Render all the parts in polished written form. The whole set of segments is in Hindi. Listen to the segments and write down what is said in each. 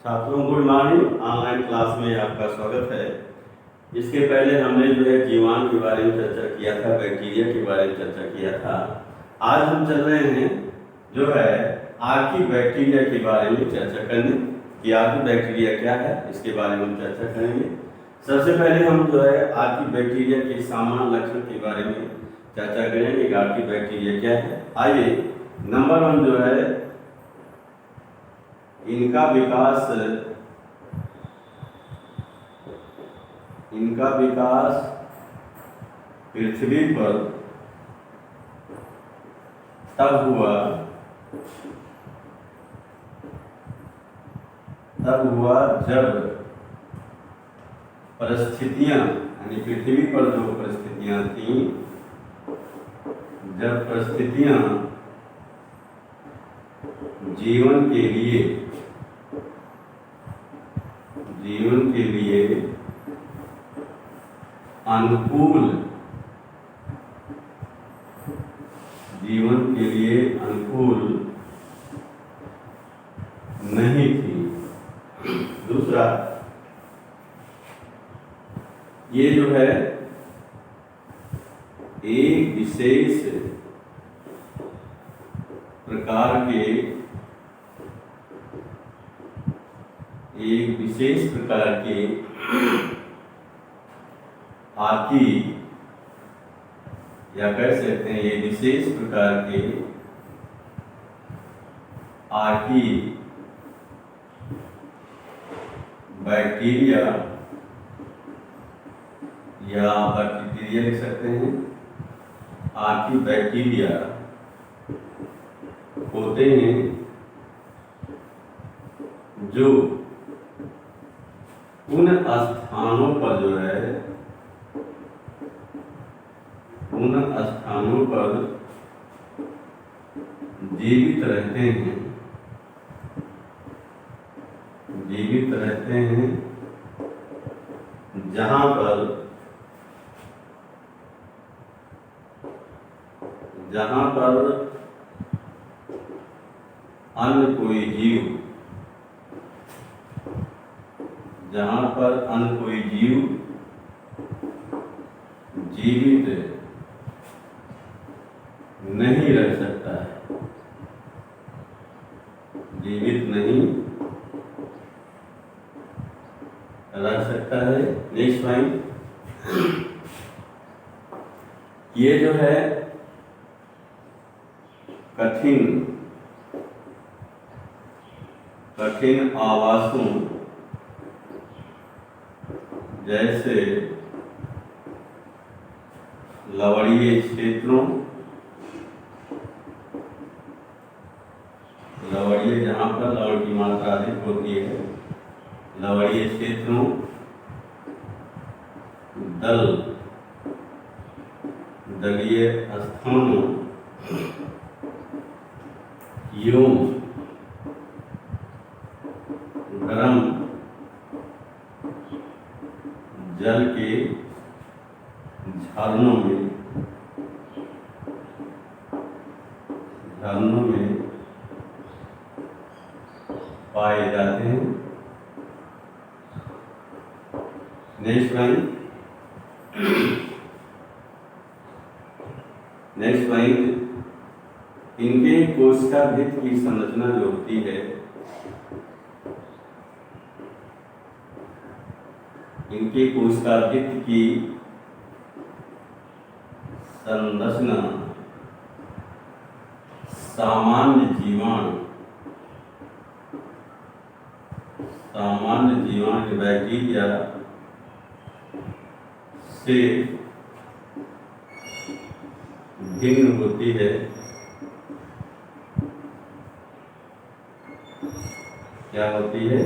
छात्रों गुड मॉर्निंग। ऑनलाइन क्लास में आपका स्वागत है। इसके पहले हमने जो है जीवाणु के बारे में चर्चा किया था, बैक्टीरिया के बारे में चर्चा किया था। आज हम चल रहे हैं जो है आर्की बैक्टीरिया के बारे में चर्चा करने कि आर्की बैक्टीरिया क्या है, इसके बारे में हम चर्चा करेंगे। सबसे पहले हम जो है आर्की बैक्टीरिया के सामान्य लक्षण के बारे में चर्चा करेंगे कि आर्की बैक्टीरिया क्या है। आइए, नंबर 1 जो है इनका विकास पृथ्वी पर तब हुआ जब परिस्थितियां, यानी पृथ्वी पर जो परिस्थितियां थी, जब परिस्थितियां जीवन के लिए अनुकूल नहीं थी। दूसरा, ये जो है एक विशेष प्रकार के आर्की, या कह सकते हैं ये विशेष प्रकार के आर्की बैक्टीरिया या बैक्टीरिया लिख सकते हैं, आर्की बैक्टीरिया होते हैं जो उन स्थानों पर जीवित रहते हैं जहां पर अन्य कोई जीव जीवित नहीं रह सकता है, नेक्स्ट पॉइंट, ये जो है कठिन आवासों जैसे लवणीय क्षेत्रों, जहाँ पर लवण की मात्रा अधिक होती है, लवणीय क्षेत्रों, दलीय स्थानों एवं गर्म जल के झरनों में पाए जाते हैं। नेक्स्ट पॉइंट, इनके कोशिका भित्ति की संरचना जो होती है, इनके कोशिका भित्ति की संरचना सामान्य जीवाणु बैक्टीरिया से भिन्न होती है। क्या होती है?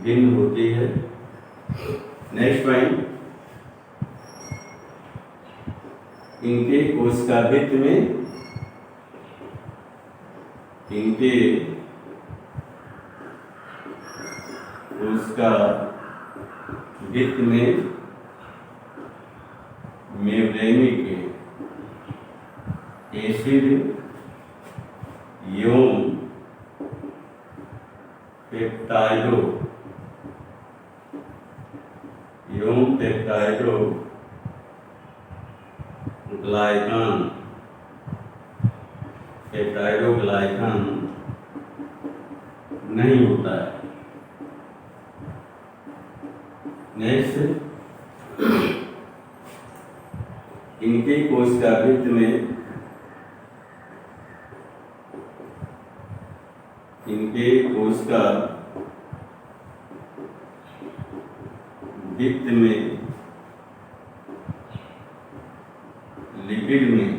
भिन्न होती है। नेक्स्ट पॉइंट, इनके कोशिका भित्ति में मेम्ब्रेनिक एसिड एवं पेप्टाइडो एवं पेप्टाइडो ग्लाइकन, पेप्टाइडो ग्लाइकन नहीं होता है। नेक्स्ट, इनके कोशिका भित्त में इनके कोशिका भित्त में लिपिड में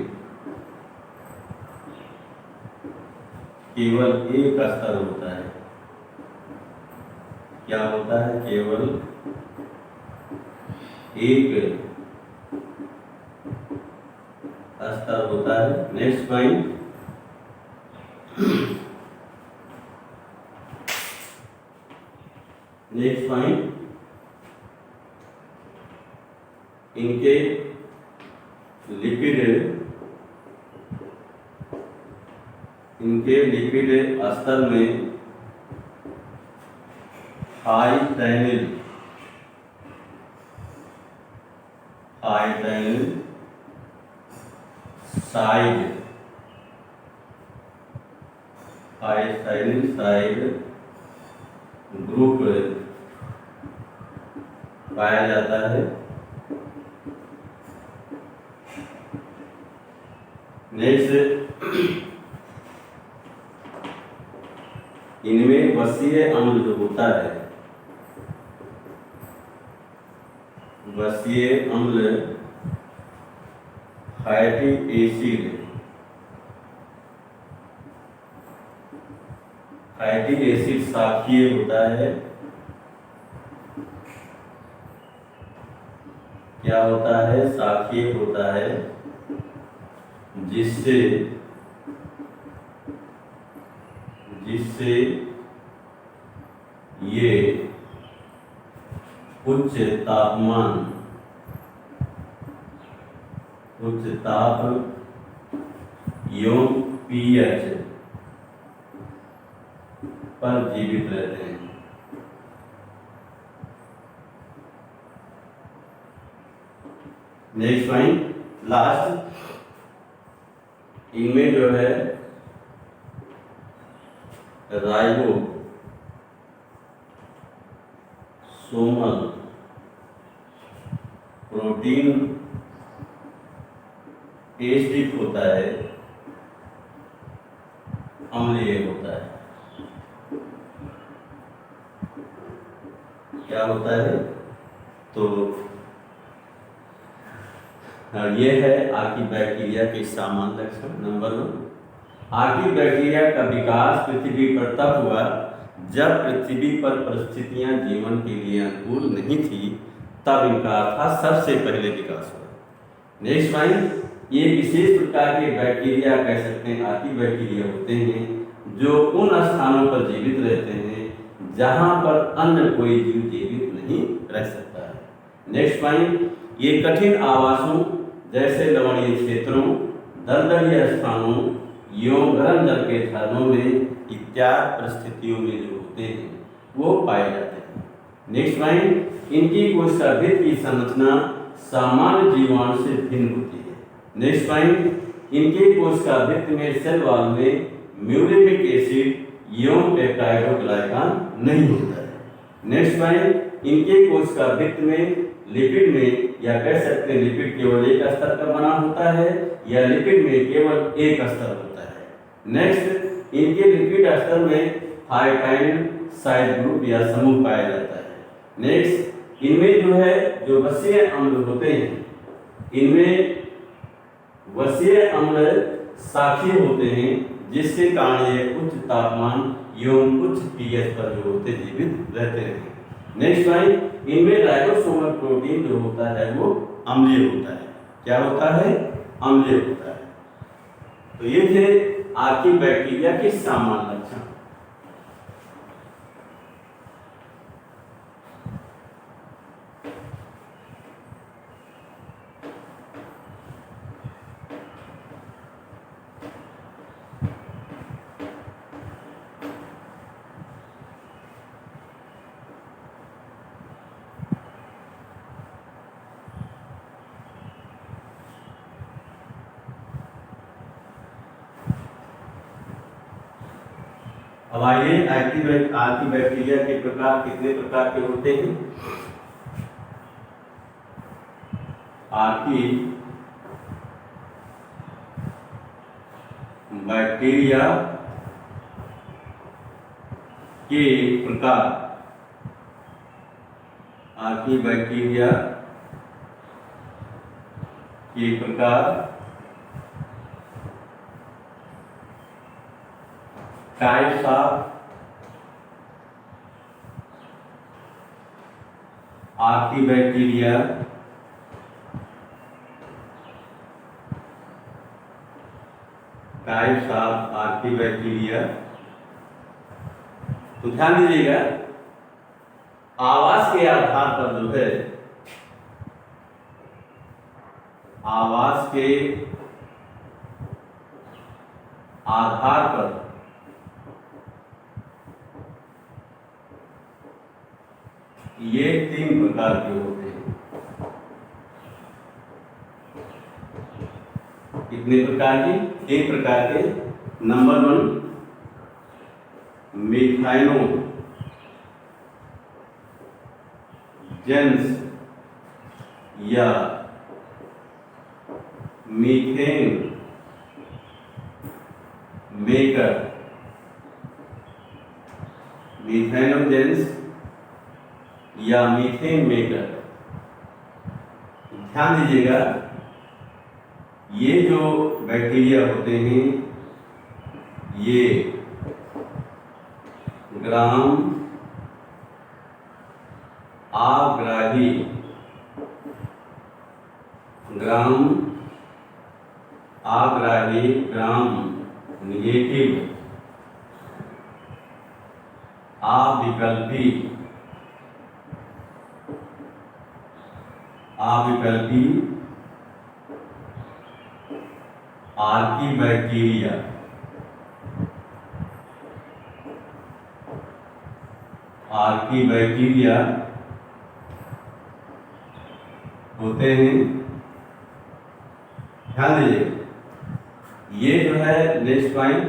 केवल एक स्तर होता है। क्या होता है? केवल एक स्तर होता है। नेक्स्ट पॉइंट, इनके लिपिड स्तर में हाई टैनिल साइड ग्रुप पाया जाता है। नेक्स्ट, इनमें वसीय अम्ल जो होता है, वसीय अम्ल फैटी एसिड साखीय होता है। क्या होता है? साखीय होता है, जिससे ये उच्च ताप एवं पीएच पर जीवित रहते हैं। नेक्स्ट पॉइंट, लास्ट, इनमें जो है राइबोसोमल प्रोटीन एसिड होता है, अम्लीय होता है। क्या होता है? तो ये है आर्कीबैक्टीरिया के सामान्य लक्षण। नंबर 1, आर्कीबैक्टीरिया का विकास पृथ्वी पर तब हुआ जब पृथ्वी पर परिस्थितियां जीवन के लिए अनुकूल नहीं थी, तब इनका सबसे पहले विकास हुआ। नेक्स्ट पॉइंट, ये विशेष प्रकार के बैक्टीरिया कह सकते हैं आर्कीबैक्टीरिया होते हैं, जो उन स्थानों पर जीवित रहते हैं जहां पर अन्य कोई जीव जीवित नहीं रह सकता है। नेक्स्ट पॉइंट, ये कठिन आवासों जैसे लवणीय क्षेत्रों, दलदलीय स्थानों एवं गर्म जल के झरनों में इत्यादि परिस्थितियों में जो होते हैं वो पाए जाते हैं। नेक्स्ट पॉइंट, इनकी कोशिका भित्त की संरचना सामान्य जीवाणु से भिन्न होती है। नेक्स्ट पॉइंट, इनके कोशिका भित्त में सेल वॉल में म्यूरेमिक एसिड एवं पेप्टाइडोग्लाइकान नहीं होता है। नेक्स्ट पॉइंट, इनके कोशिका भित्त में लिपिड में या कह सकते हैं लिपिड केवल एक स्तर का बना होता है या लिपिड में केवल एक स्तर होता है। नेक्स्ट, इनके लिपिड स्तर में हाइड्रोजन साइड ग्रुप या समूह पाया जाता है। नेक्स्ट, इनमें जो है जो वसीय अम्ल होते हैं, इनमें वसीय अम्ल साखीय होते हैं, जिसके कारण ये उच्च तापमान एवं उच्च पीएच पर जो होते जीवित रहते हैं। नेक्स्ट पॉइंट, इनमें राइबोसोमल प्रोटीन जो होता है वो अम्लीय होता है। क्या होता है? अम्लीय होता है। तो ये थे आर्कीबैक्टीरिया के सामान्य लक्षण। अब आइए आर्की बैक्टीरिया के प्रकार कितने प्रकार के होते हैं। आर्की बैक्टीरिया के प्रकार, आर्की बैक्टीरिया के प्रकार types of Archie bacteria, types of Archie bacteria. तो ध्यान दीजिएगा, आवास के आधार पर जो है, आवास के आधार पर ये 3 प्रकार के होते हैं। कितने प्रकार की? 3 प्रकार के। नंबर 1 मिथाइनो जेंस या मीथेन मेकर, मिथेनोजेंस या मीथेन मेकर। ध्यान दीजिएगा, ये जो बैक्टीरिया होते हैं ये ग्राम आग्राही, ग्राम आग्राही, ग्राम निगेटिव, अविकल्पी, अविकल्पी आर्की बैक्टीरिया, आर्की बैक्टीरिया होते हैं। ध्यान दीजिए, ये जो है नेक्स्ट पॉइंट,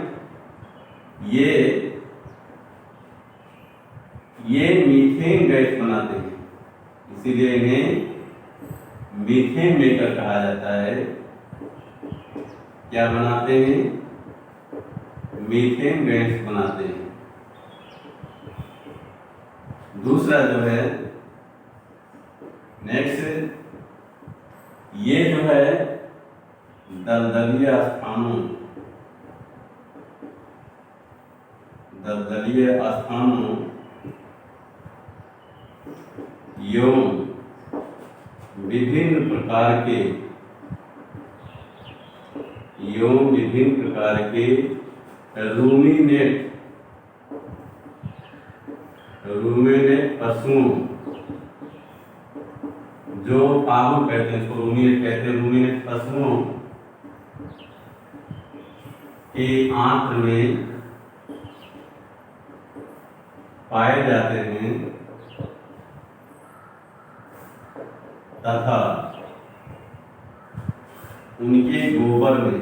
ये मीथेन गैस बनाते हैं, इसीलिए इन्हें मीथेन मेकर कहा जाता है। क्या बनाते हैं? मीथेन गैस बनाते हैं। दूसरा जो है नेक्स्ट, ये जो है दलदलीय स्थानों, दलदलीय स्थानों एवं विभिन्न प्रकार के रूमिनेट पशुओं, जो पागुर कहते हैं, इसको रूमिनेट कहते हैं, रूमिनेट पशुओं के आंत में पाए जाते हैं तथा उनके गोबर में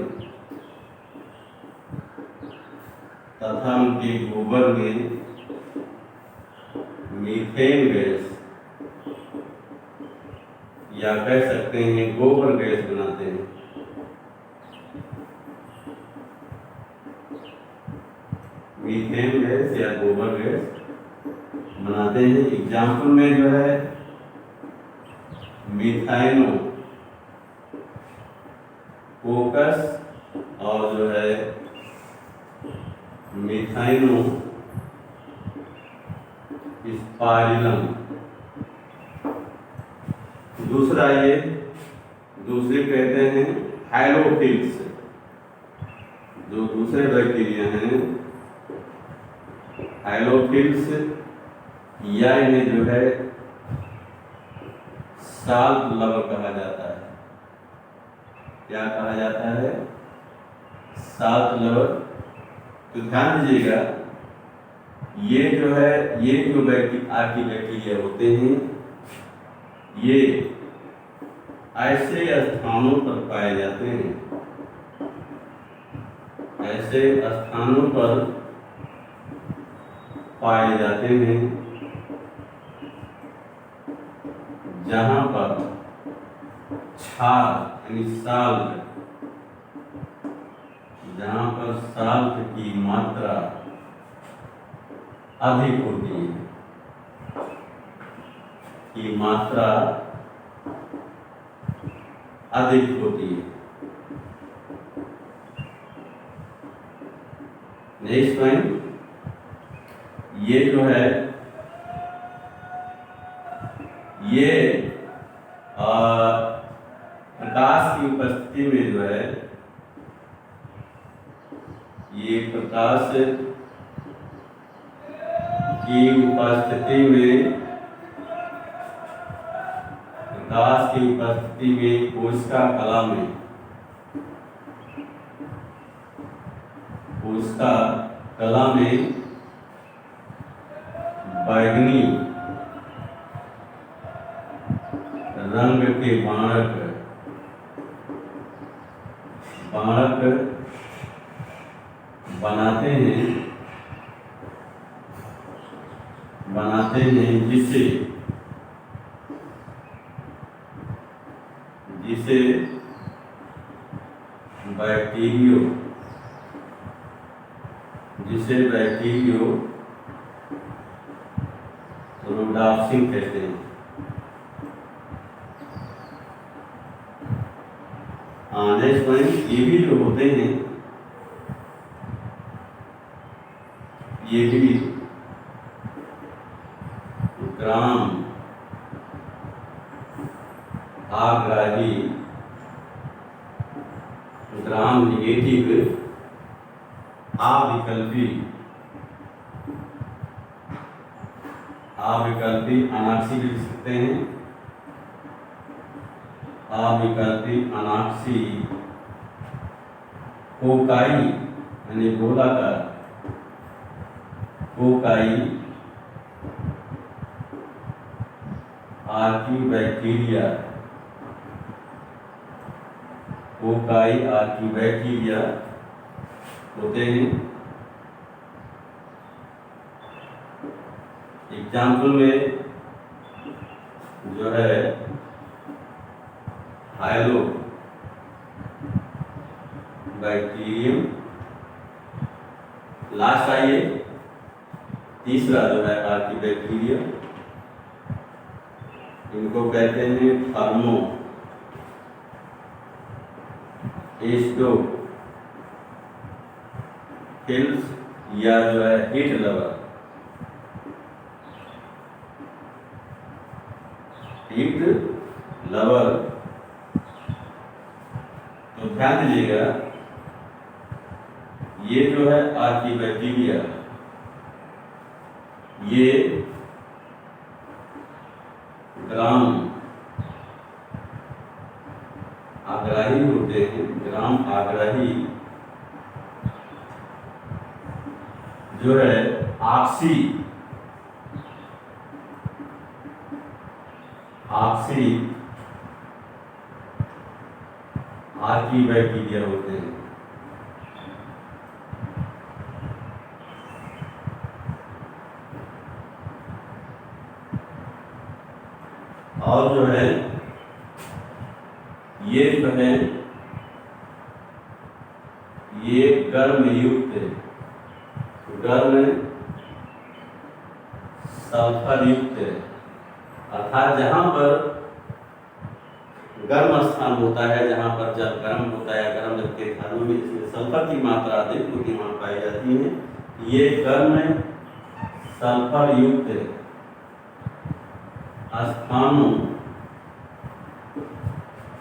मीथेन गैस या कह सकते हैं गोबर गैस बनाते हैं। मीथेन गैस या गोबर गैस बनाते हैं। एग्जाम्पल में जो है मिथाइनो कोकस और जो है मिथाइनो स्पाइरलम। दूसरे कहते हैं हैलोफिल्स। जो दूसरे बैक्टीरिया हैं हैलोफिल्स, या इन्हें जो है साल्ट लवर कहा जाता है। क्या कहा जाता है? Salt lover. तो ध्यान दीजिएगा, ये जो है आर्की बैक्टीरिया होते हैं, ये ऐसे स्थानों पर पाए जाते हैं, ऐसे स्थानों पर पाए जाते हैं जहां पर क्षार यानी साल्ट, जहां पर साल्ट की मात्रा अधिक होती है, की मात्रा अधिक होती है। नेक्स्ट पॉइंट, ये जो है ये प्रकाश की उपस्थिति में जो है, ये प्रकाश की उपस्थिति में, प्रकाश की उपस्थिति में कोशिका कला में, कोशिका कला में बैंगनी रंग के बाणक बनाते हैं जिसे बैक्टीरियो रोडाप्सिन कहते हैं। नेक्स्ट पॉइंट, ये भी जो होते हैं, ये भी ग्राम आग्राही, ग्राम निगेटिव अविकल्पी अनाक्सी लिख सकते हैं, अविकल्पी अनाक्सी कोकाई यानी गोलाकार कोकाई आर्कीबैक्टीरिया, कोकाई आर्कीबैक्टीरिया होते हैं। एग्जाम्पल में जो है हाइलो बैक्टीरियम, लास्ट आइए तीसरा जो है आर्कीबैक्टीरिया, इनको कहते हैं थर्मो एस्टोफिल्स या जो है हीट लवर, हीट लवर। तो ध्यान दीजिएगा, ये जो है आर्कीबैक्टीरिया, ये ग्राम आग्राही होते हैं, ग्राम आग्राही जो है ऑक्सी आर्कीबैक्टीरिया होते हैं। और जो है ये जो है ये गर्म युक्त है, गर्म सल्फर युक्त है, अर्थात जहां पर गर्म स्थान होता है, जहां पर जल गर्म होता है, गर्म जल के स्थानों में इसमें सल्फर की मात्रा अधिक होती वहां पाई जाती है। ये गर्म सल्फर युक्त स्थानों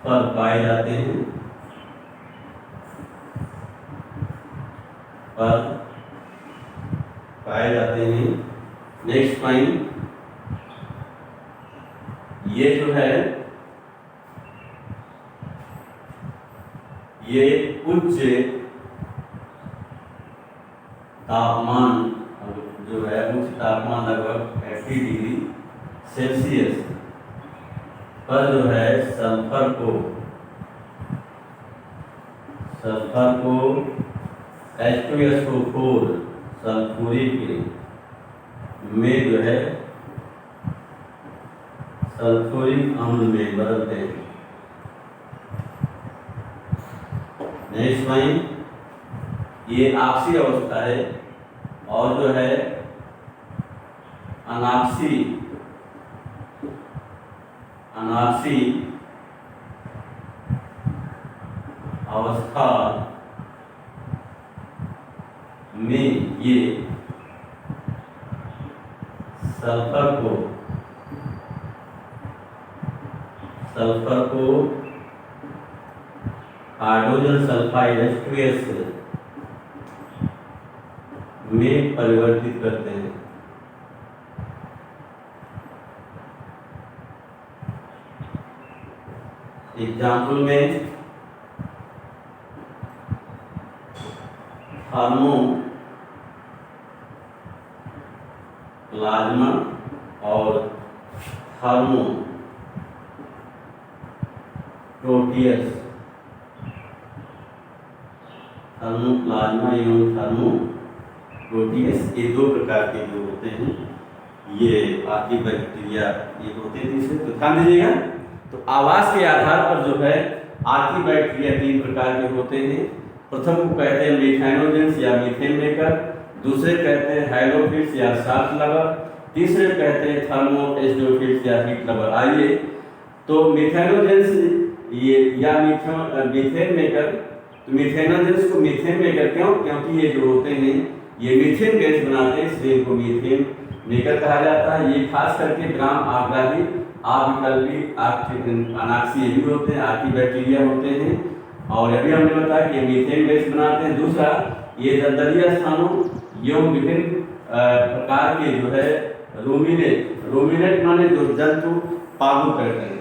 पर पाए जाते हैं, नेक्स्ट पॉइंट, ये जो है ये उच्च तापमान जो है, उच्च तापमान लगभग 80 डिग्री सेल्सियस पर जो है सल्फर को H2SO4 सल्फ्यूरिक में जो है सल्फ्यूरिक अम्ल में बदलते हैं। नेक्स्ट पॉइंट, ये आपसी अवस्था है और जो है अनापसी अवस्था में ये सल्फर को हाइड्रोजन सल्फाइड H2S में परिवर्तित करते हैं। एग्जाम्पल में थर्मो प्लाज्मा और थर्मो प्रोटियस, थर्मोप्लाज्मा एवं थर्मो प्रोटियस, ये दो प्रकार के जो होते हैं ये आर्कीबैक्टीरिया ये होते हैं। इसे तो ध्यान दीजिएगा। तो आवास के आधार पर जो है आर्कीबैक्टीरिया 3 प्रकार के होते हैं। प्रथम को कहते हैं मिथेनोजेंस या मीथेन मेकर, दूसरे कहते हैं हाइलोफिल्स या साल्ट लवर, तीसरे कहते हैं थर्मोएस्डोफिल्स या हीट लवर। आइए तो मिथेनोजेंस ये या मीथेन मेकर, तो मिथेनोजेंस को मीथेन मेकर क्यों? क्योंकि ये जो होते हैं ये मीथेन गैस बनाते हैं, इसलिए इनको मीथेन मेकर कहा जाता है। ये खास करके ग्राम आग्राही अविकल्पी अनाक्सी ये भी होते हैं, आर्कीबैक्टीरिया होते हैं। और अभी हमने बताया कि मीथेन गैस बनाते हैं। दूसरा, ये दलदली स्थानों एवं विभिन्न प्रकार के जो है रोमिनेट माने जो जंतु पालतू करते हैं,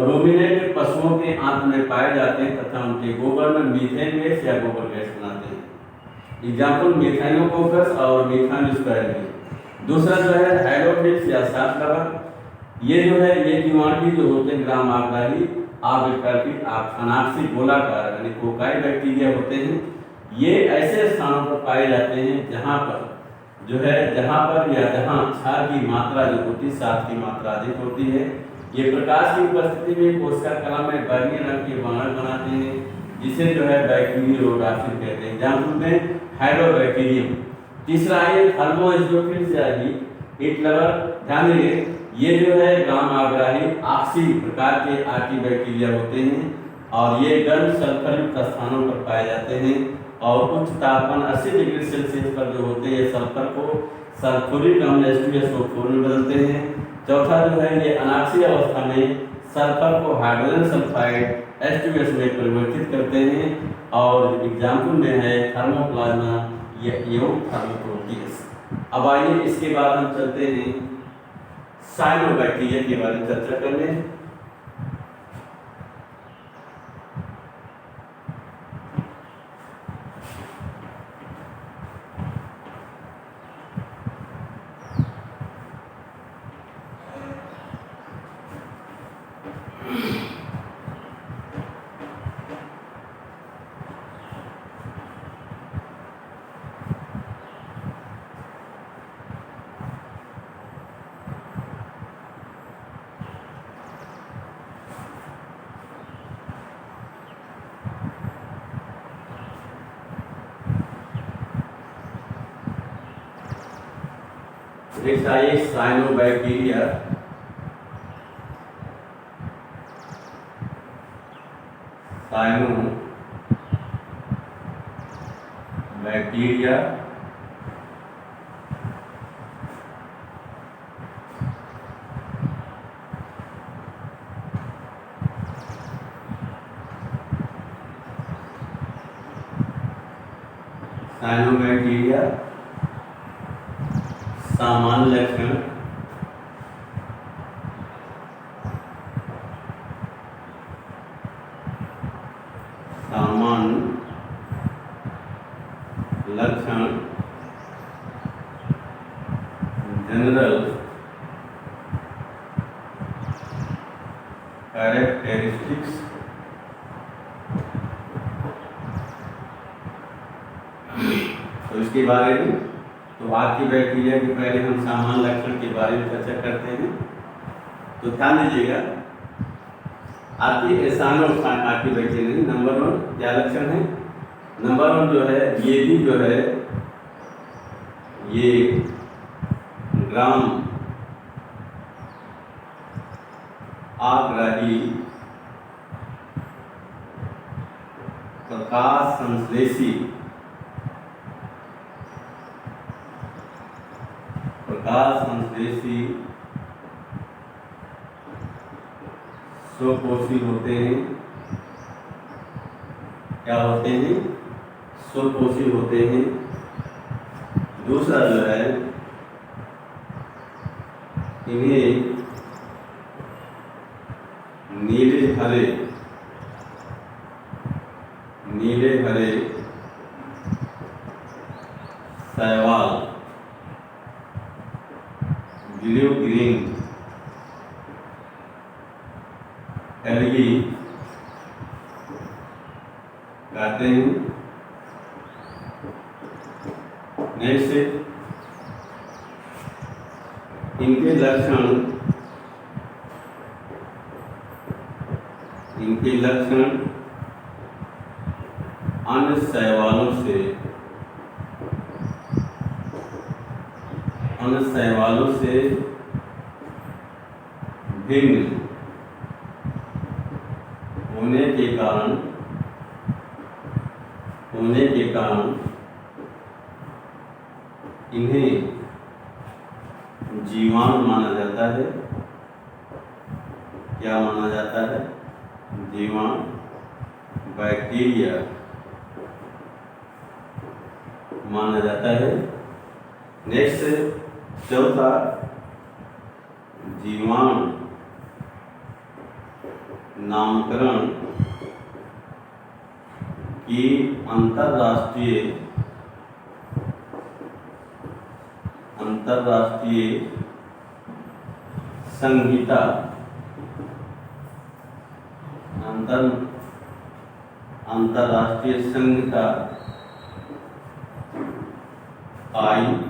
रोमिनेट पशुओं के आंत में पाए जाते हैं तथा उनके गोबर में मीथेन गैस या गोबर गैस बनाते हैं। एग्जाम्पल मिथाइलोकोकस और मिथाइलोस्पाइरिन। दूसरा जो है हाइलोफिल्स या साल्ट लवर, ये जो है ये जीवाणु जो होते हैं ग्राम आग्राही अविकल्पी अनाक्सी गोलाकार यानी कोकाई बैक्टीरिया होते हैं। ये ऐसे स्थानों पर पाए जाते हैं जहाँ पर क्षार की मात्रा जो होती है, सात की मात्रा अधिक होती है। ये प्रकाश की उपस्थिति में कोशिका कला में बैंगनी रंग के बाण बनाते हैं, जिसे जो है बैक्टीरियोडाक्सिल कहते हैं। एग्जाम्पल में हाइड्रोबैक्टीरियम। तीसरा है थर्मोएस्डोफिल्स या हीट लवर। ध्यान दीजिए, ये जो है ग्राम आग्राही ऑक्सी प्रकार के आर्कीबैक्टीरिया होते हैं और ये गर्म सल्फर युक्त स्थानों पर पाए जाते हैं और उच्च तापमान 80 डिग्री सेल्सियस पर जो होते हैं ये सल्फर को सल्फ्यूरिक अम्ल H2SO4 में बदलते हैं। चौथा जो है ये अनाक्सी अवस्था में सल्फर को हाइड्रोजन सल्फाइड H2S में परिवर्तित करते हैं और एग्जाम्पल में है थर्मोप्लाज्मा एवं थर्मोप्रोटियस। अब आइए इसके बाद हम चलते हैं साइनोबैक्टीरिया के बारे में चर्चा करने। Next है साइनोबैक्टीरिया। साइनोबैक्टीरिया सामान्य लक्षण जनरल कैरेक्टरिस्टिक्स तो इसके बारे में तो तो आज की बैक्टीरिया के पहले हम सामान्य लक्षण के बारे में चर्चा करते हैं। तो ध्यान दीजिएगा, आपकी बैक्टीरिया नंबर 1 क्या लक्षण है? नंबर 1 जो है, ये भी जो है ये ग्राम आग्राही प्रकाश संश्लेषी स्वकोषी होते हैं। क्या होते हैं? स्वकोषी होते हैं। दूसरा जो है, इन्हें नीले हरे शैवाल ब्लू ग्रीन एलगी कहते हैं। नेक्स्ट, इनके लक्षण अन्य शैवालों से भिन्न होने के कारण इन्हें जीवाणु माना जाता है। क्या माना जाता है? जीवाणु, बैक्टीरिया माना जाता है। नेक्स्ट, चौथा, जीवाणु नामकरण की अंतरराष्ट्रीय संहिता ICBN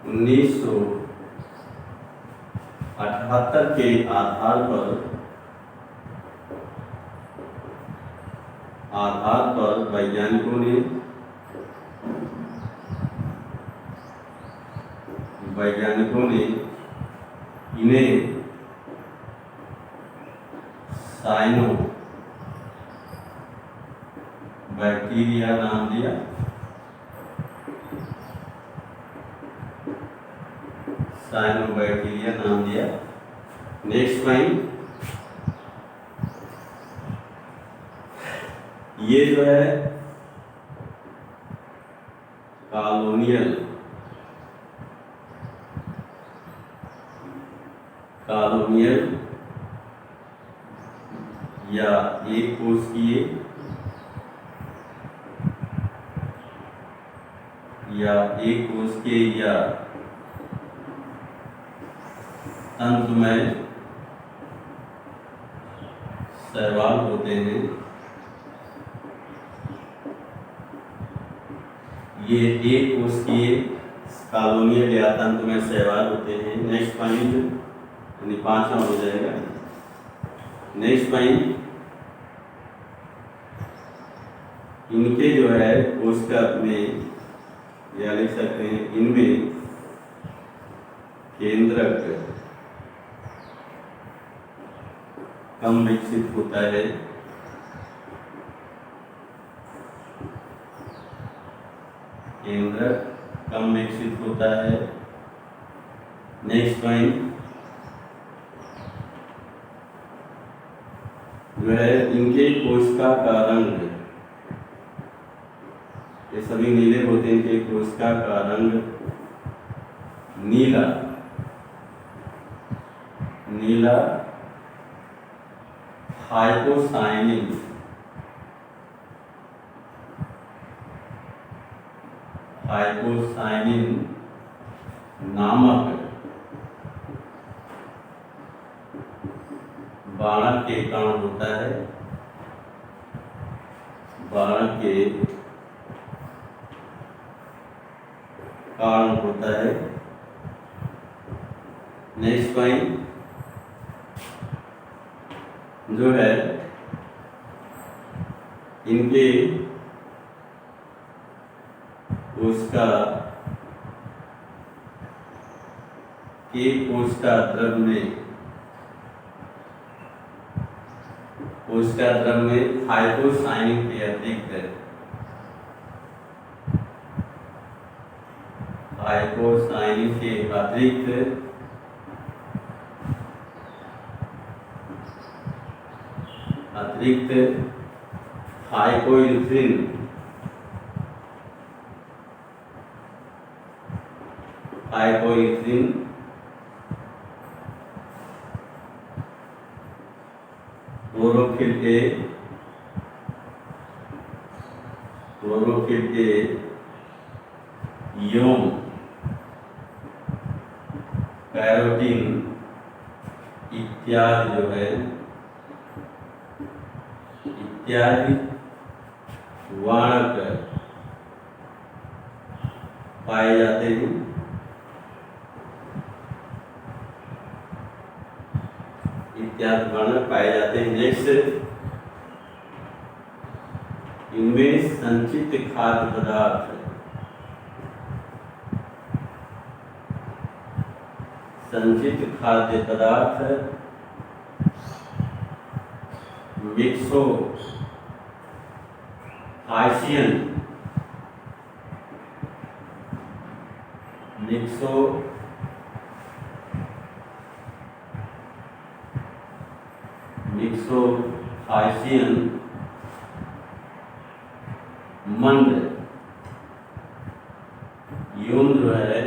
1978 के आधार पर वैज्ञानिकों ने इन्हें साइनो बैक्टीरिया नाम दिया। नेक्स्ट पॉइंट, ये जो है कॉलोनियल या एक कोशिकीय या तंतुमय शैवाल होते हैं। ये एक कोशिकीय कॉलोनियल या तंतुमय शैवाल होते हैं। नेक्स्ट पॉइंट, यानी 5वां हो जाएगा। नेक्स्ट पॉइंट, इनके जो है कोशिका में या लिख सकते हैं, इनमें केंद्रक कम विकसित होता है। नेक्स्ट पॉइंट जो है, इनके कोशिका का रंग, ये सभी नीले होते हैं। इनके कोशिका का रंग नीला हाइपोसाइनिन नामक बाणक के कारण होता है। बाढ़ के कारण होता है। नेक्स्ट पॉइंट जो है इनके कोशिका के कोशिका द्रव में हाइपोसाइनिन के अतिरिक्त हाइपोइथ्रिन क्लोरोफिल के यौन कैरोटीन इत्यादि जो है वर्णक पाए जाते हैं। नेक्स्ट इनमें संचित खाद्य पदार्थ मिक्सोफाइसियन मंद यौन जो है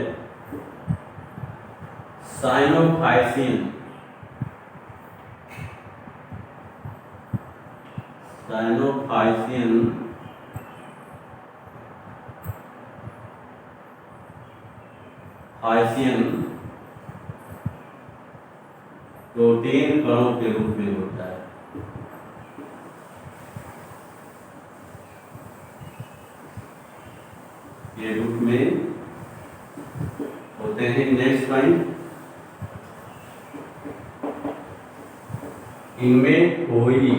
साइनोफाइसियन प्रोटीन कणों के रूप में होता है। के रूप में होते हैं। नेक्स्ट पॉइंट इनमें कोई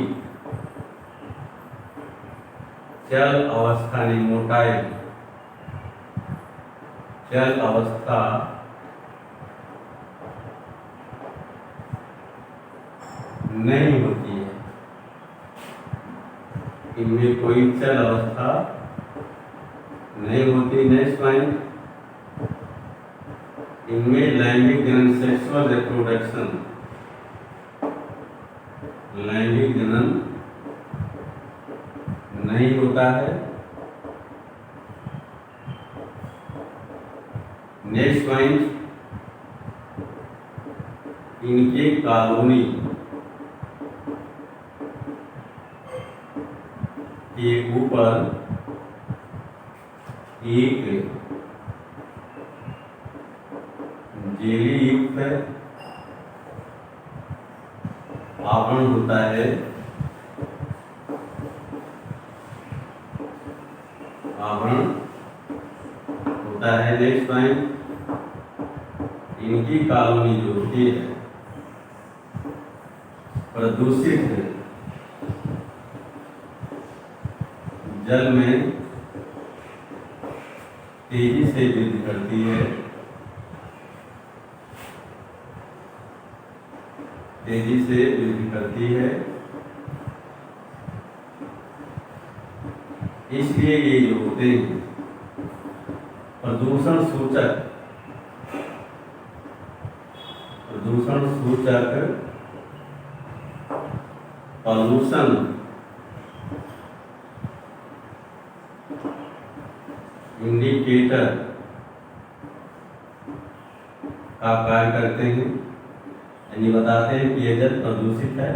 चल अवस्था नहीं, मोटाई चल अवस्था नहीं होती है। इनमें कोई चल अवस्था नहीं होती। नेक्स्ट पॉइंट इनमें लैंगिक जनन सेक्सुअल रिप्रोडक्शन नहीं होता है। नेक्स्ट पॉइंट इनके कॉलोनी के ऊपर एक जेली युक्त आवरण होता है। नेक्स्ट पॉइंट इनकी कॉलोनी जो होती है प्रदूषित जल में तेजी से वृद्धि करती है। इसलिए ये जो होते हैं प्रदूषण सूचक पॉल्यूशन इंडिकेटर का कार्य करते हैं, यानी बताते हैं कि ये जल प्रदूषित है,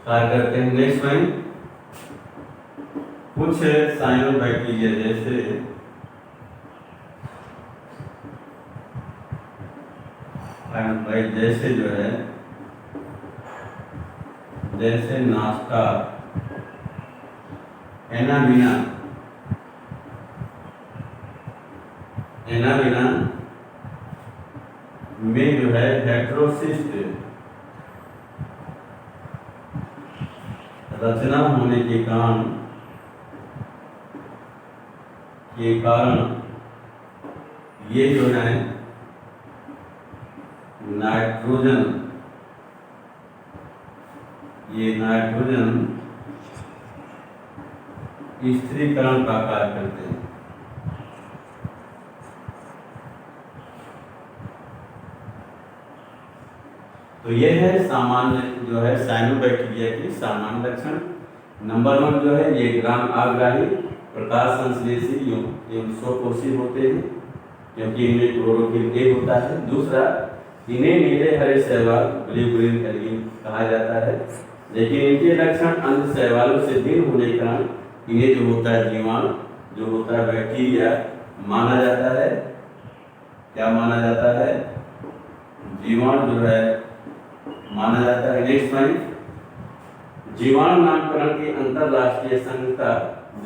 कार्य करते हैं। नेक्स्ट पॉइंट कुछ साइनोबैक्टीरिया जैसे जो है जैसे नाश्ता, एनाबिना, एनाबिना में जो है हेटेरोसिस्ट रचना होने के कारण ये जो है नाइट्रोजन स्थिरीकरण का कार्य करते हैं। तो ये है सामान्य जो है साइनोबैक्टीरिया की सामान्य लक्षण। नंबर 1 जो है ये ग्राम आग्राही, प्रकाश संश्लेषी एवं स्वकोषी होते हैं क्योंकि इनमें क्लोरोफिल ए होता है। दूसरा, इन्हें नीले हरे शैवाल ब्लू ग्रीन एल्गी कहा जाता है, लेकिन इनके लक्षण अन्य शैवालों से भिन्न होने के कारण इन्हें जो होता है जीवाणु जो होता है बैक्टीरिया माना जाता है। क्या माना जाता है? जीवाणु जो है माना जाता है। नेक्स्ट पॉइंट, जीवाणु नामकरण की अंतरराष्ट्रीय संस्था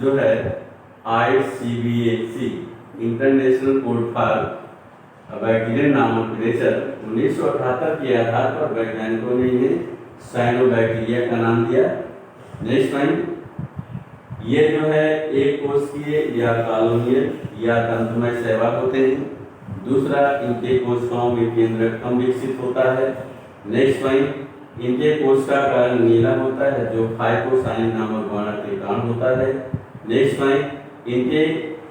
जो है ICBAC international code for bacterial nomenclature 1978 के आधार पर वैज्ञानिकों ने इन्हें साइनोबैक्टीरिया का नाम दिया। नेक्स्ट पॉइंट, ये जो है एक कोशिकीय या कॉलोनियल या तंतुमय शैवाल होते हैं। दूसरा, इनके कोशिकाओं में केंद्रक कम विकसित होता है। नेक्स्ट पॉइंट, इनके कोशिका का रंग नीला होता है जो फाइकोसाइन नामक वर्ण के कारण होता है। नेक्स्ट पॉइंट, इनके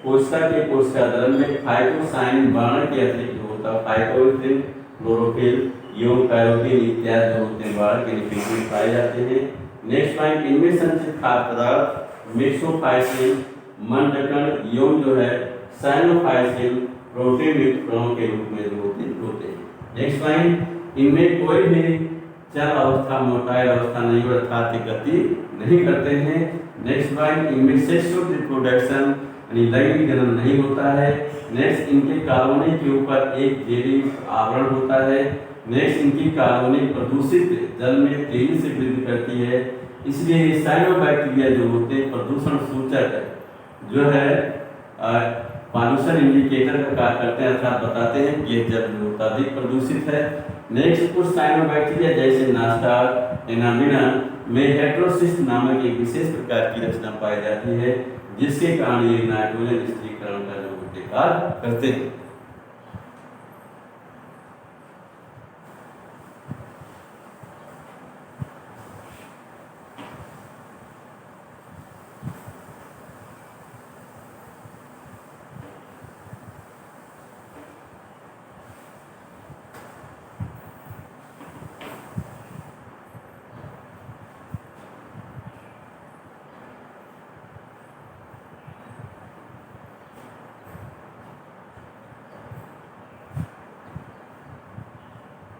कोशिका के कोशिका द्रव्य में फाइकोसाइन वर्ण के अतिरिक्त जो होता है फाइटोसिन, क्लोरोफिल एवं कैरोटीन इत्यादि जो होते हैं वर्ण के निकट पाए जाते हैं। नेक्स्ट पॉइंट, इनमें संचित खाद्य पदार्थ मिक्सोफाइसिन, मंडकण एवं जो है साइनोफाइसिन प्रोटीन युक्त कणों के रूप में जो होते हैं। नेक्स्ट पॉइंट, इनमें कोई भी चल अवस्था मोटाइल अवस्था नहीं अर्थात गति नहीं करते हैं। नेक्स्ट पॉइंट, इनमें सेक्सुअल रिप्रोडक्शन यानी लैंगिक जन्म नहीं होता है। नेक्स्ट, इनके कॉलोनी के ऊपर एक जेली आवरण होता है। नेक्स्ट, इनकी कॉलोनी प्रदूषित जल में तेजी से वृद्धि करती है, इसलिए ये साइनोबैक्टीरिया जो होते हैं प्रदूषण सूचक जो है पॉल्यूशन इंडिकेटर का कार्य करते हैं अर्थात बताते हैं कि ये जल अधिक प्रदूषित है। नेक्स्ट, कुछ साइनोबैक्टीरिया जैसे नास्टा, एनाबिना में हेटेरोसिस्ट नामक एक विशेष प्रकार की रचना पाई जाती है जिसके कारण ये नाइट्रोजन स्थिरीकरण का जो कार्य करते हैं।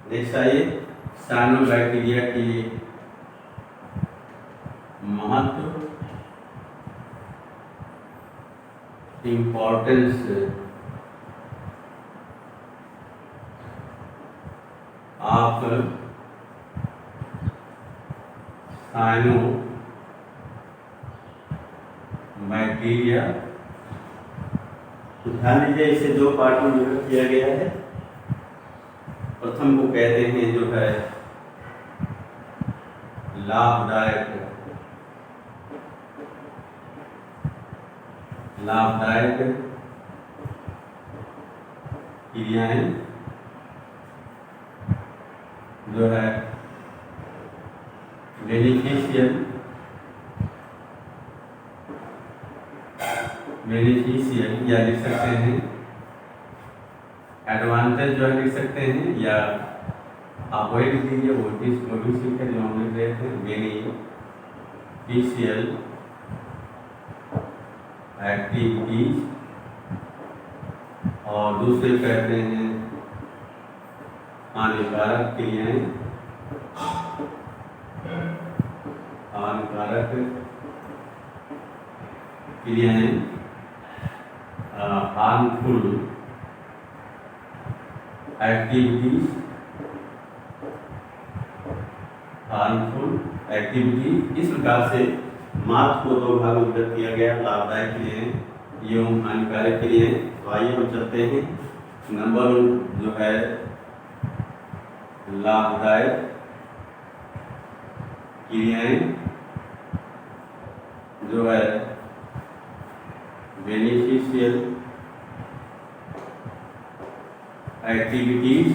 नेक्स्ट आइए साइनोबैक्टीरिया की महत्व, इम्पोर्टेंस ऑफ साइनोबैक्टीरिया। ध्यान दीजिए, इसे दो पार्ट में विभाजित किया गया है। प्रथम को कहते हैं जो है लाभदायक क्रियाएं जो है बेनिफिशियल या लिख सकते हैं एडवांटेज जो है लिख सकते हैं, या आप वही लिख दीजिए वो भी सीख है जो हम लिख रहे थे बेनिफिशियल एक्टिविटीज, और दूसरे कहते हैं हानिकारक क्रियाएं, हार्मफुल एक्टिविटीज हार्मफुल एक्टिविटी। इस प्रकार से मार्क्स को दो भाग में विभक्त किया गया, लाभदायक के लिए एवं हानिकारक के लिए। तो आइए हम चलते हैं। नंबर 1 जो है लाभदायक क्रियाएं, जो है बेनिफिशियल एक्टिविटीज।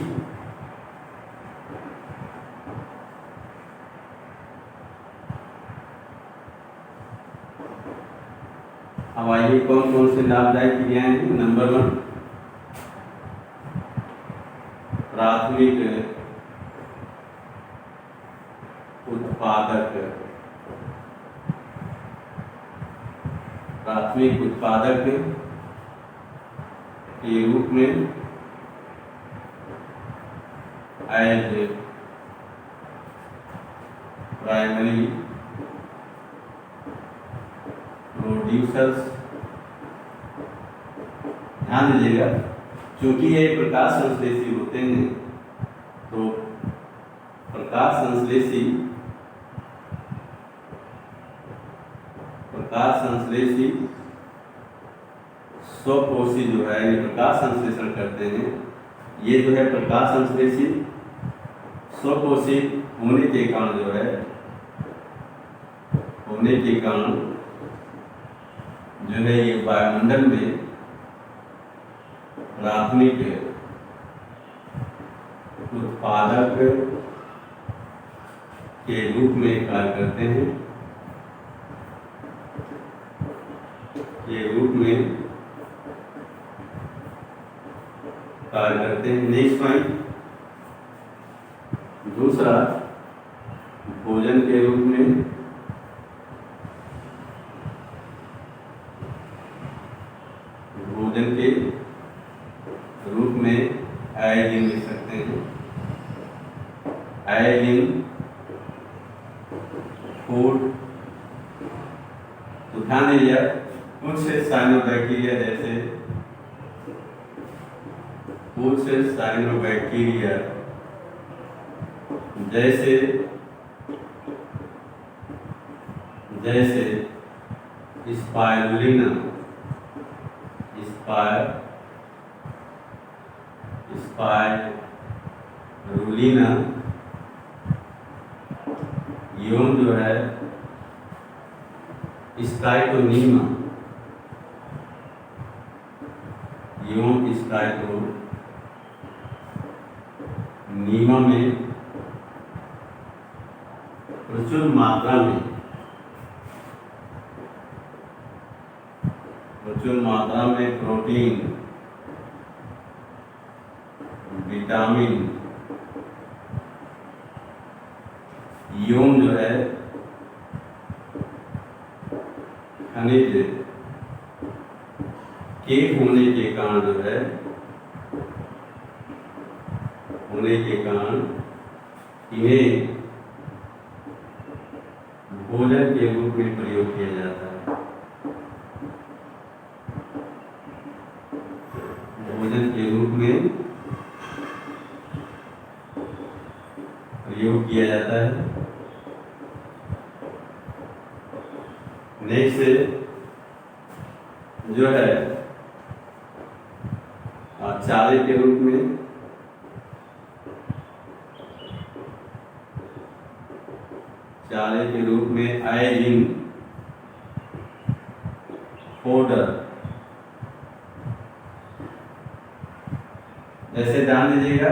अब आइए कौन कौन से लाभदायक क्रियाएं हैं। नंबर 1 प्राथमिक उत्पादक, प्राथमिक उत्पादक के रूप में एज प्राइमरी प्रोड्यूसर्स। ध्यान दीजिएगा, क्योंकि ये प्रकाश संश्लेषी होते हैं, तो प्रकाश संश्लेषी स्वकोशी जो है ये प्रकाश संश्लेषण करते हैं। ये जो है प्रकाश संश्लेषी स्वकोशी होने के कारण जो है ये वायुमंडल में प्राथमिक उत्पादक के रूप में कार्य करते हैं, नेक्स्ट पॉइंट दूसरा, भोजन के रूप में आयोडीन लिख सकते हैं। Iodine food. तो ध्यान दीजिए, कुछ साइनोबैक्टीरिया जैसे स्पाइरुलिना एवं जो है स्ट्राइकोनीमा में प्रचुर मात्रा में प्रोटीन, विटामिन एवं जो है खनिज के होने के कारण इन्हें भोजन के रूप में प्रयोग किया जाता है। भोजन के रूप में प्रयोग किया जाता है। नेक्स्ट जो है चारे के रूप में आयोडीन पाउडर। जैसे ध्यान दीजिएगा,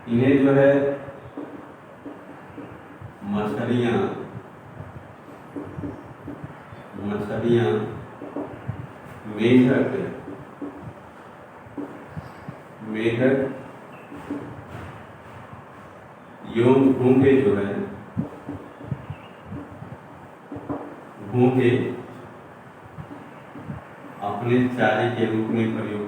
इन्हें जो है मछलियाँ मेढक एवं घोंघे अपने चारे के रूप में प्रयोग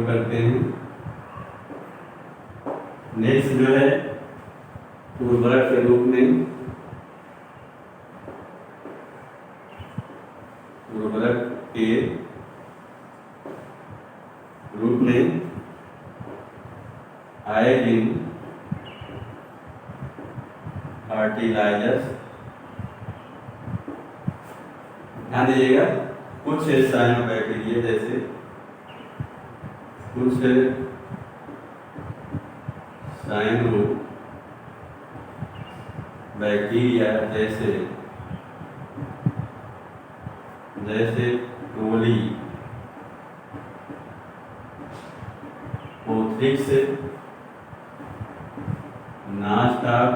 करते हैं। नेक्स्ट जो है उर्वरक के रूप में उर्वरक के रूप में आयोडीन फर्टिलाइजर्स। ध्यान दीजिएगा, कुछ साइनोबैक्टीरिया जैसे कुछ साइनोबैक्टीरिया जैसे कोली, पोथ्रिक्स, नास्टाक,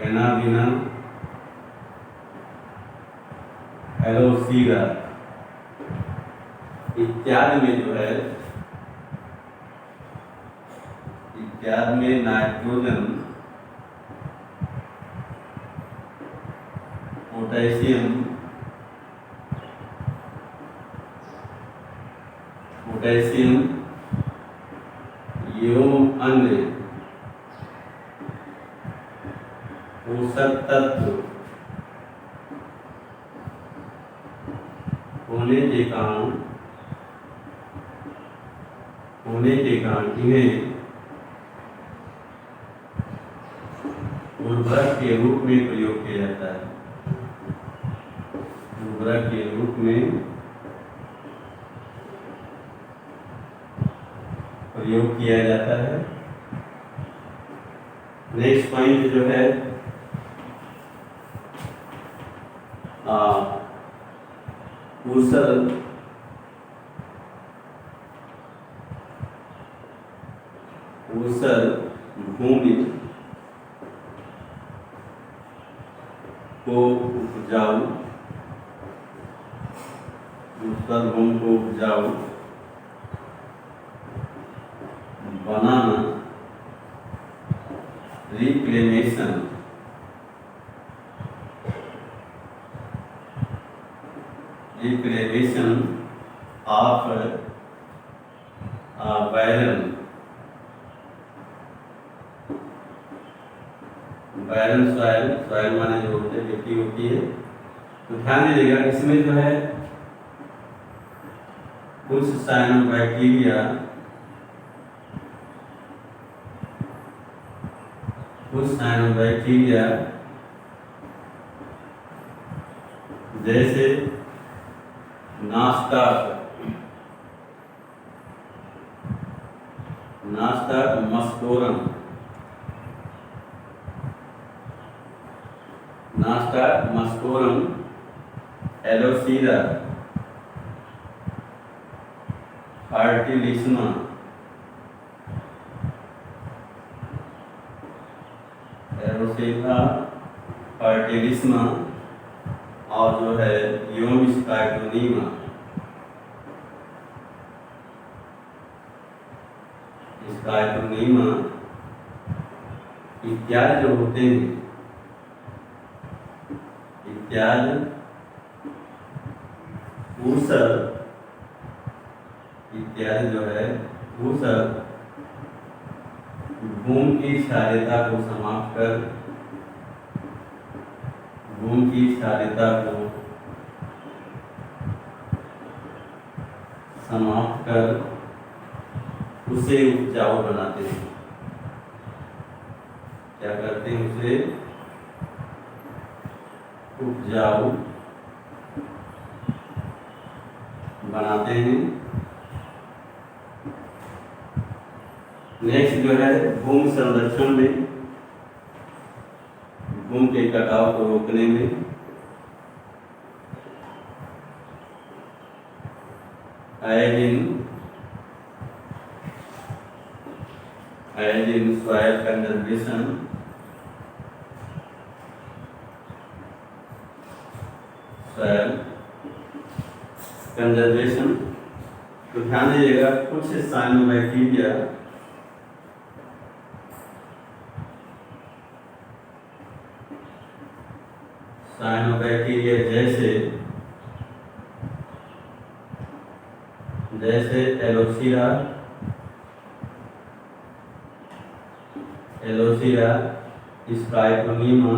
एनाबिना, एलोसीरा इत्यादि में इत्यादि में नाइट्रोजन, पोटेशियम एवं अन्य पोषक तत्व होने के कारण इन्हें उर्वरक के रूप में प्रयोग किया जाता है। उर्वरक के रूप में प्रयोग किया जाता है। नेक्स्ट पॉइंट जो है ऊसर भूमि को उपजाऊ बनाना, रिक्लेमेशन ऑफ बैरन सॉइल माने जो मिट्टी होती है। तो ध्यान दीजिएगा, इसमें जो है कुछ साइनोबैक्टीरिया जैसे नास्टाक मस्कोरम, एलोसीरा, फर्टिलिस्मा, और जो है यूम स्पाइटोनीमा इत्यादि जो होते हैं, इत्यादि जो है ऊसर भूमि की क्षारीयता को समाप्त कर उसे उपजाऊ बनाते हैं। क्या करते हैं? उसे उपजाऊ बनाते हैं। नेक्स्ट जो है भूमि संरक्षण में, भूमि के कटाव को रोकने में आयोडीन सॉइल कंजर्वेशन। तो ध्यान दीजिएगा, कुछ साइनोबैक्टीरिया जैसे एलोसीरा, स्पाइटोनीमा,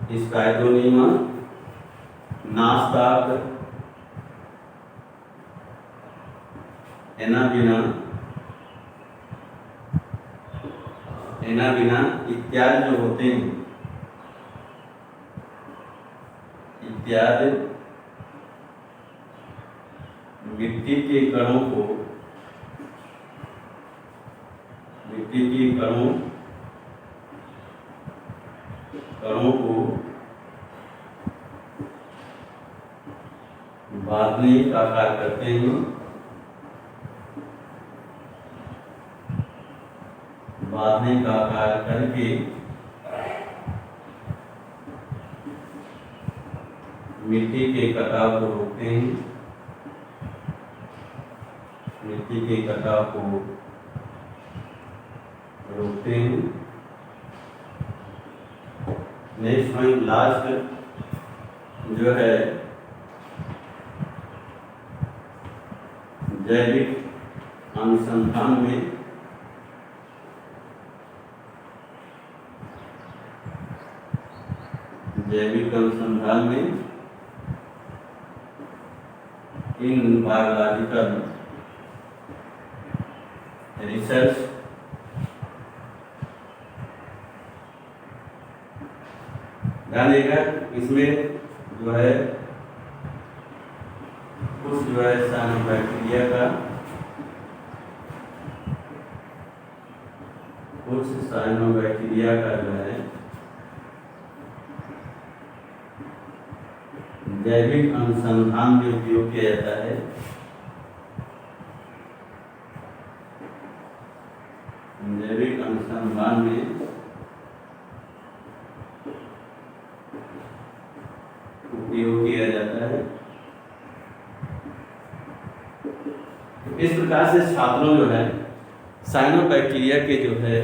स्टाइटोनीमा नास्ताक एनाबिना इत्यादि जो होते हैं, इत्यादि मिट्टी के कणों को बांधने का कार्य करते हैं, बांधने का कार्य करके मिट्टी के कटाव को रोकते हैं, मिट्टी के कटाव को रोकते हैं। नेक्स्ट पॉइंट लास्ट जो है जैविक अनुसंधान में इन बायोलॉजिकल रिसर्च ध्यान देगा। इसमें जो है कुछ जो है साइनोबैक्टीरिया का जो है जैविक अनुसंधान में उपयोग किया जाता है। जैविक अनुसंधान में उपयोग किया जाता है। इस प्रकार से छात्रों जो है साइनोबैक्टीरिया के जो है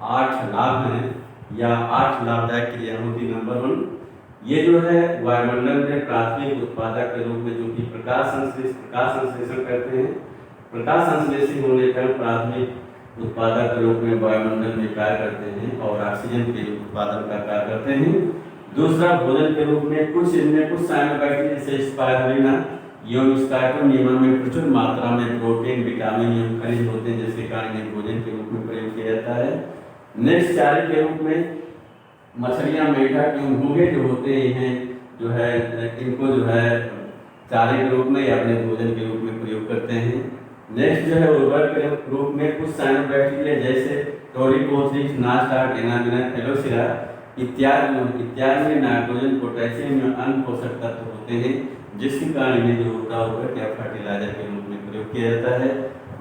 8 लाभ हैं या 8 लाभदायक क्रियाएं होती। नंबर 1, ये जो है वायुमंडल में प्राथमिक उत्पादक के रूप में जो कि प्रकाश संश्लेषण करते हैं, प्रकाश संश्लेषित होने पर प्राथमिक उत्पादक के रूप में वायुमंडल में कार्य करते हैं और ऑक्सीजन के उत्पादन का कार्य करते हैं। दूसरा, भोजन के रूप में कुछ साइनोबैक्टीरिया जैसे स्पाइरुलिना एवं स्टाइटोनीमा में प्रचुर मात्रा में प्रोटीन, विटामिन एवं खनिज होते हैं, जिसके कारण ये भोजन के रूप में प्रयोग किया जाता है। नेक्स्ट, चारे के रूप में मछलियां, मेढक एवं घोंघे जो होते हैं जो है इनको जो है चारे के रूप में या अपने भोजन के रूप में प्रयोग करते हैं। नेक्स्ट जो है उर्वरक के रूप में कुछ साइनोबैक्टीरिया जैसे टोरिपोथ्रिक्स, नास्टाक, एनाबिना, एलोसिरा इत्यादि में नाइट्रोजन, पोटेशियम एवं अन्य पोषक तत्व होते हैं, जिसके कारण इन्हें जो होता होगा क्या फर्टिलाइजर के रूप में प्रयोग किया जाता है।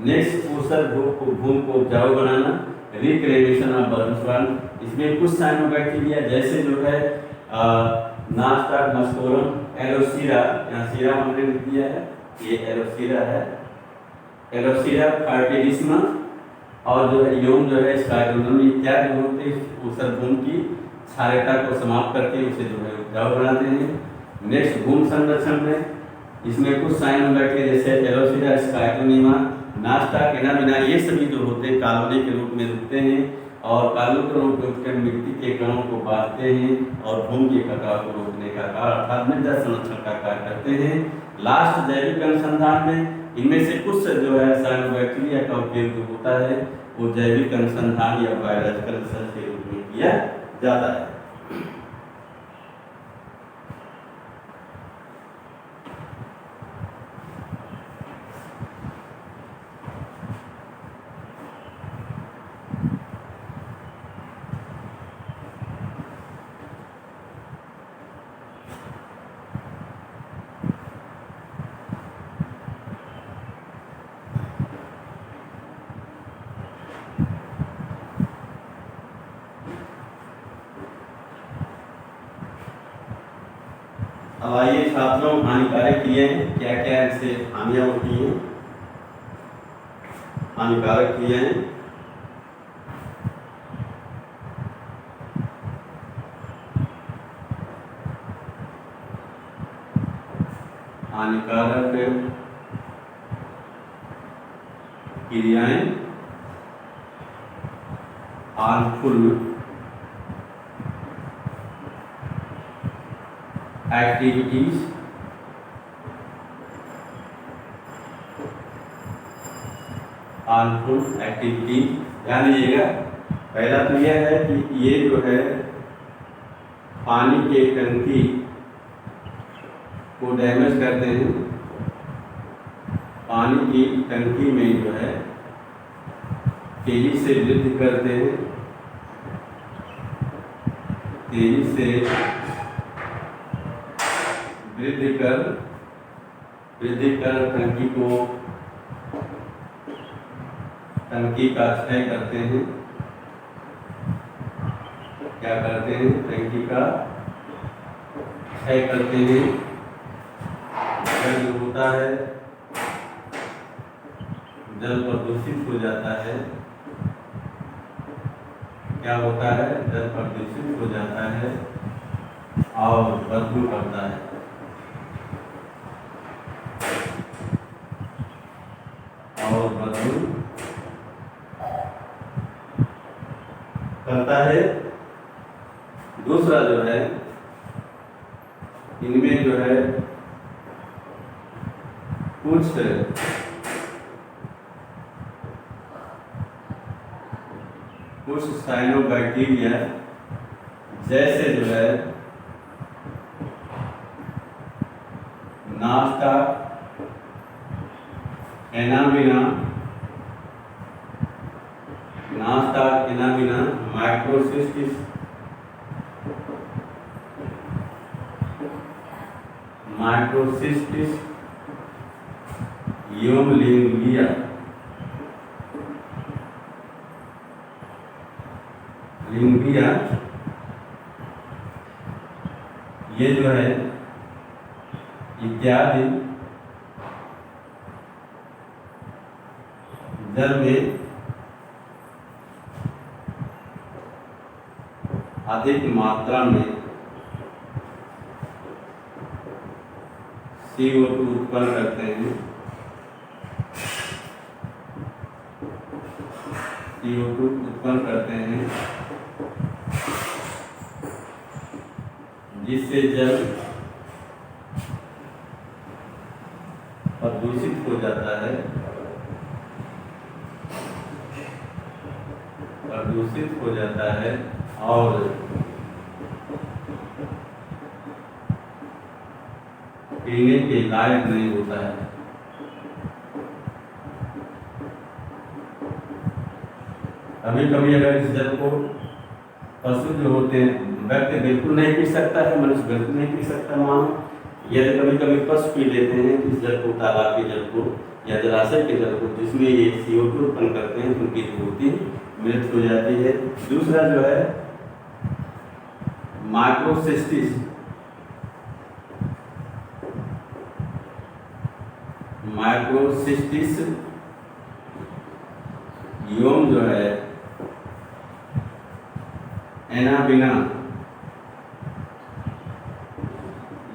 नेक्स्ट, ऊसर भूमि को उपजाऊ बनाना, रिक्लेमेशन ऑफ बर्नस्वान। इसमें कुछ साइनोबैक्टीरिया जैसे जो है नास्टाक, मस्कोरम, एलोसिरा, यहाँ सीरा हमने लिख दिया है, ये एलोसिरा है, एलोसिरा फर्टिलिस्मा और जो है यूम जो है स्टाइटोनीमा इत्यादि होते हैं ऊसर भूमि की क्षारीयता को समाप्त करके उसे जो है उपजाऊ बनाते हैं। नेक्स्ट, भूमि संरक्षण में इसमें कुछ साइनोबैक्टीरिया जैसे एलोसिरा, स्टाइटोनीमा, नास्टाक, एनाबिना ये सभी जो होते हैं कॉलोनी के रूप में रुकते हैं और कॉलोनी के रूप में उठकर मिट्टी के कणों को बांधते हैं और भूमि के कटाव को रोकने का कार्य अर्थात मृदा संरक्षण का कार्य करते हैं। लास्ट, जैविक अनुसंधान में इनमें से कुछ जो है साइनोबैक्टीरिया का उपयोग जो होता है वो जैविक अनुसंधान या बायोलॉजिकल रिसर्च के रूप में किया जाता है। अब आइए छात्रों, हानिकारक क्रियाएं क्या क्या इससे हानियां होती हैं। हानिकारक क्रियाएं हार्मफुल एक्टिविटीज हार्मफुल एक्टिविटीज। ध्यान दीजिएगा, पहला तो यह है कि ये जो है पानी के टंकी को डैमेज करते हैं, पानी की टंकी में जो है तेजी से वृद्धि करते हैं, तेजी से वृद्धि कर टंकी का क्षय करते हैं। क्या करते हैं? टंकी का क्षय करते हैं। जल होता है, जल प्रदूषित हो जाता है। क्या होता है? जल प्रदूषित हो जाता है और बदबू करता है। और बदबू करता है। दूसरा जो है, इनमें जो है कुछ साइनोबैक्टीरिया जैसे जो है नास्टा एनामिना, माइक्रोसिस्टिस योमलिंगिया, ये जो है इत्यादि जल में अधिक मात्रा में CO2 उत्पन्न करते हैं। CO2 उत्पन्न करते हैं, जिससे जल प्रदूषित हो जाता है, और पीने के लायक नहीं होता है। कभी कभी अगर इस जल को पशु जो होते हैं, व्यक्ति बिल्कुल नहीं पी सकता है, मनुष्य बिल्कुल नहीं पी सकता, मानो यदि कभी कभी पशु पी लेते हैं इस जल को, तालाब के जल को या जलाशय के जल को, जिसमें ये CO2 उत्पन्न करते हैं, उनकी जो होती है मृत्यु हो जाती है। दूसरा जो है माइक्रोसिस्टिस योम जो है एनाबिना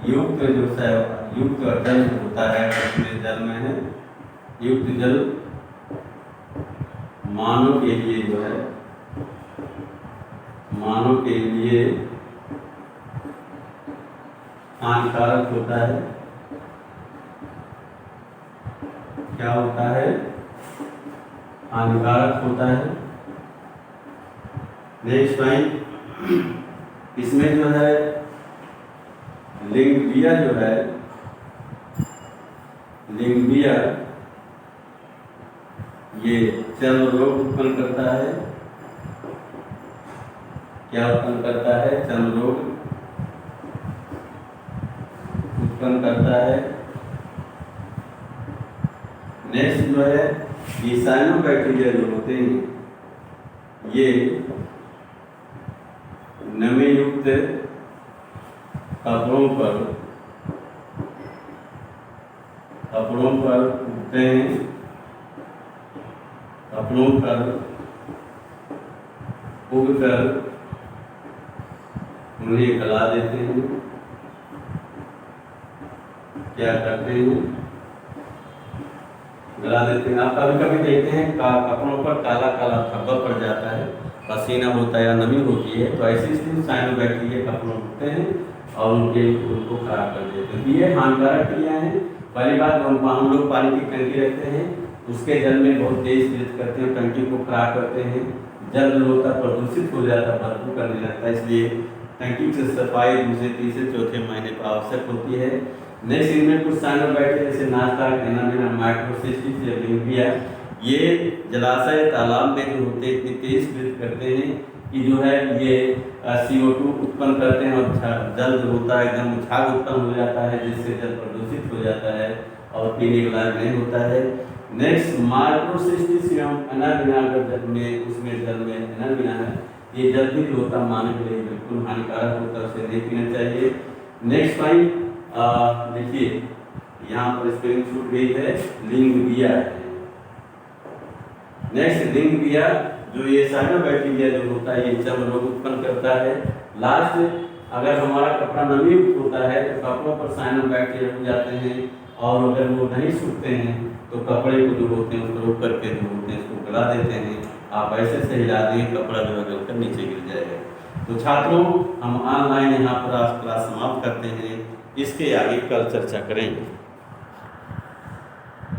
युक्त जल होता है, उसमें जल में है युक्त जल मानव के लिए हानिकारक होता है। क्या होता है? हानिकारक होता है। नेक्स्ट पॉइंट, इसमें जो है लिंगिया ये चर्म रोग उत्पन्न करता है। क्या उत्पन्न करता है? चर्म रोग उत्पन्न करता है। नेक्स्ट जो है साइनोबैक्टीरिया जो होते हैं, ये नमी युक्त कपड़ों पर उगते हैं, कपड़ों पर उगकर उन्हें गला देते हैं। क्या करते हैं? गला देते हैं। आप कभी कभी देखते हैं कपड़ों पर काला काला धब्बा पड़ जाता है, पसीना होता है या नमी होती है, तो ऐसी स्थिति साइनोबैक्टीरिया कपड़ों उगते हैं और उनको खराब कर देते हैं। ये हानिकारक क्रिया है। पहली बात, हम लोग पानी की टंकी रखते हैं, उसके जल में बहुत तेज स्प्रे करते हैं, टंकी को खराब करते हैं, जल जो होता है प्रदूषित हो जाता है, बदबू करने लगता है। इसलिए टंकी की सफाई दूसरे तीसरे चौथे महीने पर आवश्यक होती है। नेक्स्ट इनमें कुछ साइनोबैक्टीरिया जैसे नाश्ता, एनामिना, माइक्रोसिस्टिस या लिम्फिया, ये जलाशय तालाब में जो होते हैं इतनी तेज स्प्रे करते हैं कि जो है ये CO2 उत्पन्न करते हैं और जल जो होता है एकदम झाग उत्पन्न हो जाता है, जिससे जल प्रदूषित हो जाता है और पीने के लायक नहीं होता है। नेक्स्ट माइक्रोसिस्टिस एनामिना, अगर जल में उसमें जल में एनामिना है, ये जल भी जो होता है मानव के लिए बिल्कुल हानिकारक होता है, उसे नहीं पीना चाहिए। नेक्स्ट पॉइंट देखिए, यहाँ पर स्पेलिंग छूट गई है, लिंगबिया है। नेक्स्ट लिंगबिया, जो ये साइनोबैक्टीरिया जो होता है ये चर्म रोग उत्पन्न करता है। लास्ट, अगर हमारा कपड़ा नमी होता है तो कपड़ों पर साइनोबैक्टीरिया हो जाते हैं, और अगर वो नहीं सूखते हैं तो कपड़े को जो होते हैं उसको रोक करके जो होते हैं उसको गला देते हैं। आप ऐसे से हिला देंगे, कपड़ा जो है गलकर नीचे गिर जाएगा। तो छात्रों, हम ऑनलाइन यहाँ पर आज क्लास समाप्त करते हैं, इसके आगे कल चर्चा करेंगे।